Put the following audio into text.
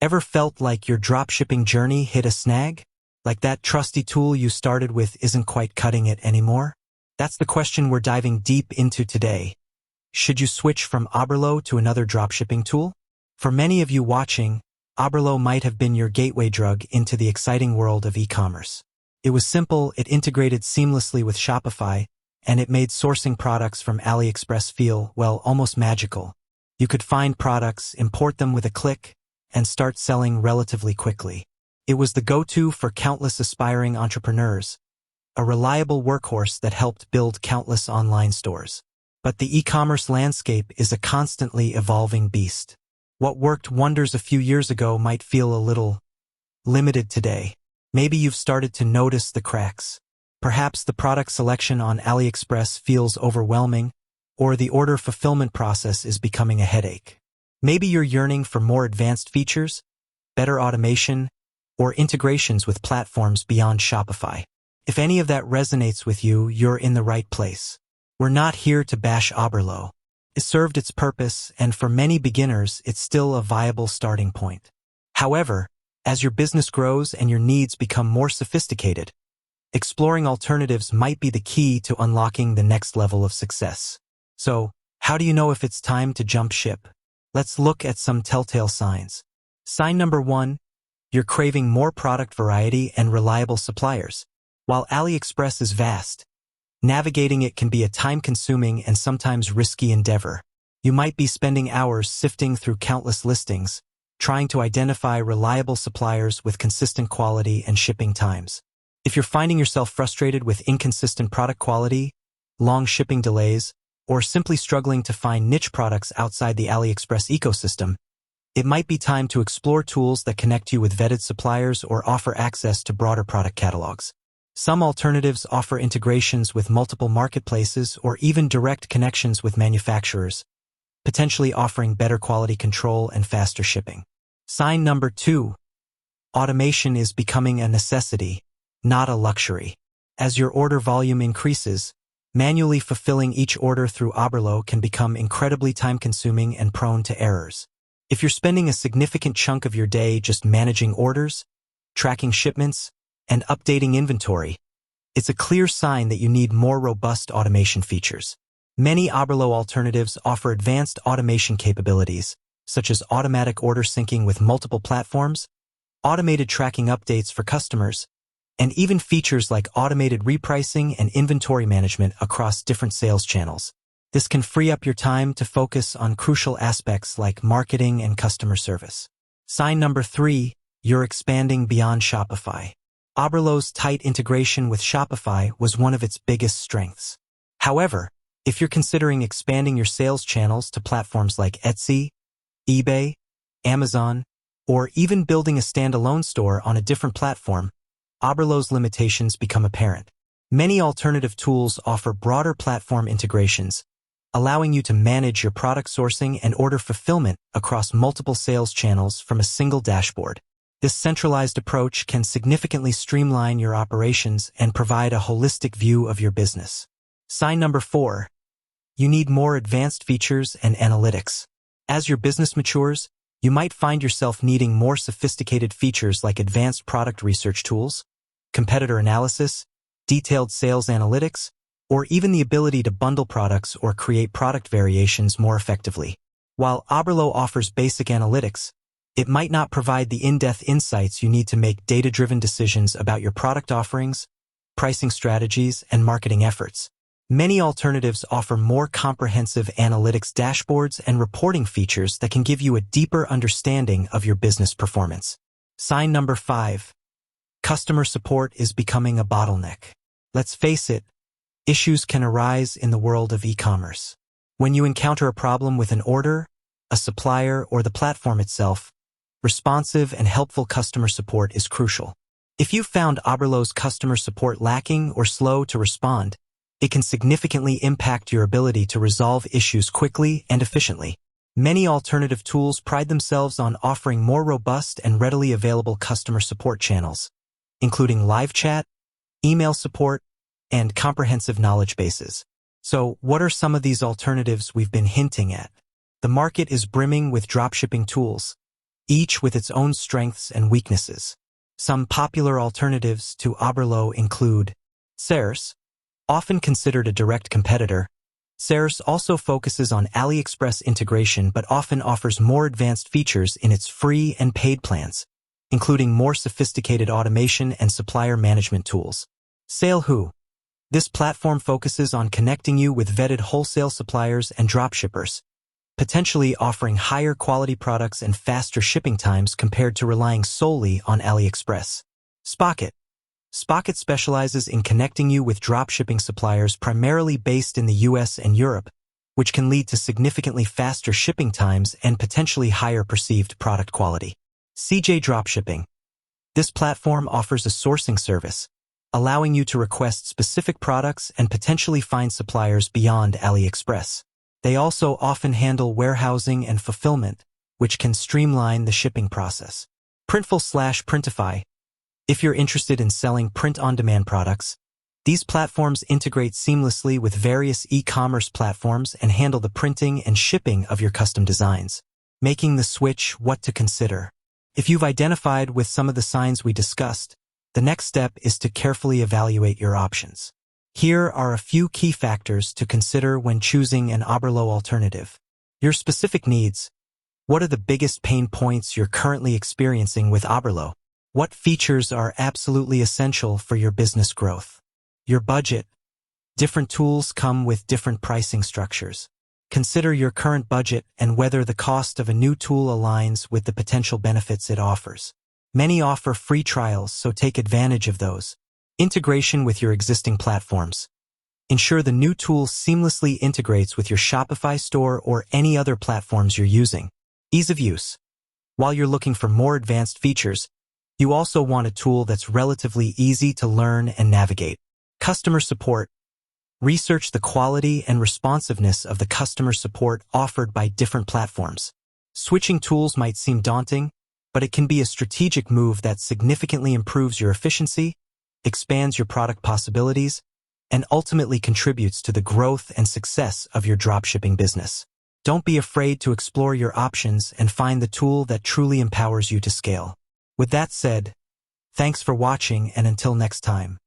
Ever felt like your dropshipping journey hit a snag? Like that trusty tool you started with isn't quite cutting it anymore? That's the question we're diving deep into today. Should you switch from Oberlo to another dropshipping tool? For many of you watching, Oberlo might have been your gateway drug into the exciting world of e-commerce. It was simple, it integrated seamlessly with Shopify, and it made sourcing products from AliExpress feel, well, almost magical. You could find products, import them with a click, and start selling relatively quickly. It was the go-to for countless aspiring entrepreneurs, a reliable workhorse that helped build countless online stores. But the e-commerce landscape is a constantly evolving beast. What worked wonders a few years ago might feel a little limited today. Maybe you've started to notice the cracks. Perhaps the product selection on AliExpress feels overwhelming, or the order fulfillment process is becoming a headache. Maybe you're yearning for more advanced features, better automation, or integrations with platforms beyond Shopify. If any of that resonates with you, you're in the right place. We're not here to bash Oberlo. It served its purpose, and for many beginners, it's still a viable starting point. However, as your business grows and your needs become more sophisticated, exploring alternatives might be the key to unlocking the next level of success. So, how do you know if it's time to jump ship? Let's look at some telltale signs. Sign number 1, you're craving more product variety and reliable suppliers. While AliExpress is vast, navigating it can be a time-consuming and sometimes risky endeavor. You might be spending hours sifting through countless listings, trying to identify reliable suppliers with consistent quality and shipping times. If you're finding yourself frustrated with inconsistent product quality, long shipping delays, or simply struggling to find niche products outside the AliExpress ecosystem, it might be time to explore tools that connect you with vetted suppliers or offer access to broader product catalogs. Some alternatives offer integrations with multiple marketplaces or even direct connections with manufacturers, potentially offering better quality control and faster shipping. Sign number 2, automation is becoming a necessity, not a luxury. As your order volume increases, manually fulfilling each order through Oberlo can become incredibly time-consuming and prone to errors. If you're spending a significant chunk of your day just managing orders, tracking shipments, and updating inventory, it's a clear sign that you need more robust automation features. Many Oberlo alternatives offer advanced automation capabilities, such as automatic order syncing with multiple platforms, automated tracking updates for customers, and even features like automated repricing and inventory management across different sales channels. This can free up your time to focus on crucial aspects like marketing and customer service. Sign number 3, you're expanding beyond Shopify. Oberlo's tight integration with Shopify was one of its biggest strengths. However, if you're considering expanding your sales channels to platforms like Etsy, eBay, Amazon, or even building a standalone store on a different platform, Oberlo's limitations become apparent. Many alternative tools offer broader platform integrations, allowing you to manage your product sourcing and order fulfillment across multiple sales channels from a single dashboard. This centralized approach can significantly streamline your operations and provide a holistic view of your business. Sign number 4, you need more advanced features and analytics. As your business matures, you might find yourself needing more sophisticated features like advanced product research tools, competitor analysis, detailed sales analytics, or even the ability to bundle products or create product variations more effectively. While Oberlo offers basic analytics, it might not provide the in-depth insights you need to make data-driven decisions about your product offerings, pricing strategies, and marketing efforts. Many alternatives offer more comprehensive analytics dashboards and reporting features that can give you a deeper understanding of your business performance. Sign number 5, customer support is becoming a bottleneck. Let's face it, issues can arise in the world of e-commerce. When you encounter a problem with an order, a supplier, or the platform itself, responsive and helpful customer support is crucial. If you found Oberlo's customer support lacking or slow to respond, it can significantly impact your ability to resolve issues quickly and efficiently. Many alternative tools pride themselves on offering more robust and readily available customer support channels, including live chat, email support, and comprehensive knowledge bases. So, what are some of these alternatives we've been hinting at? The market is brimming with dropshipping tools, each with its own strengths and weaknesses. Some popular alternatives to Oberlo include Fiverr, often considered a direct competitor. Fiverr also focuses on AliExpress integration but often offers more advanced features in its free and paid plans, including more sophisticated automation and supplier management tools. Salehu. This platform focuses on connecting you with vetted wholesale suppliers and dropshippers, potentially offering higher quality products and faster shipping times compared to relying solely on AliExpress. Spocket. Spocket specializes in connecting you with dropshipping suppliers primarily based in the US and Europe, which can lead to significantly faster shipping times and potentially higher perceived product quality. CJ Dropshipping. This platform offers a sourcing service, allowing you to request specific products and potentially find suppliers beyond AliExpress. They also often handle warehousing and fulfillment, which can streamline the shipping process. Printful/Printify. If you're interested in selling print-on-demand products, these platforms integrate seamlessly with various e-commerce platforms and handle the printing and shipping of your custom designs, making the switch what to consider. If you've identified with some of the signs we discussed, the next step is to carefully evaluate your options. Here are a few key factors to consider when choosing an Oberlo alternative. Your specific needs. What are the biggest pain points you're currently experiencing with Oberlo? What features are absolutely essential for your business growth? Your budget. Different tools come with different pricing structures. Consider your current budget and whether the cost of a new tool aligns with the potential benefits it offers. Many offer free trials, so take advantage of those. Integration with your existing platforms. Ensure the new tool seamlessly integrates with your Shopify store or any other platforms you're using. Ease of use. While you're looking for more advanced features, you also want a tool that's relatively easy to learn and navigate. Customer support. Research the quality and responsiveness of the customer support offered by different platforms. Switching tools might seem daunting, but it can be a strategic move that significantly improves your efficiency, expands your product possibilities, and ultimately contributes to the growth and success of your dropshipping business. Don't be afraid to explore your options and find the tool that truly empowers you to scale. With that said, thanks for watching, and until next time.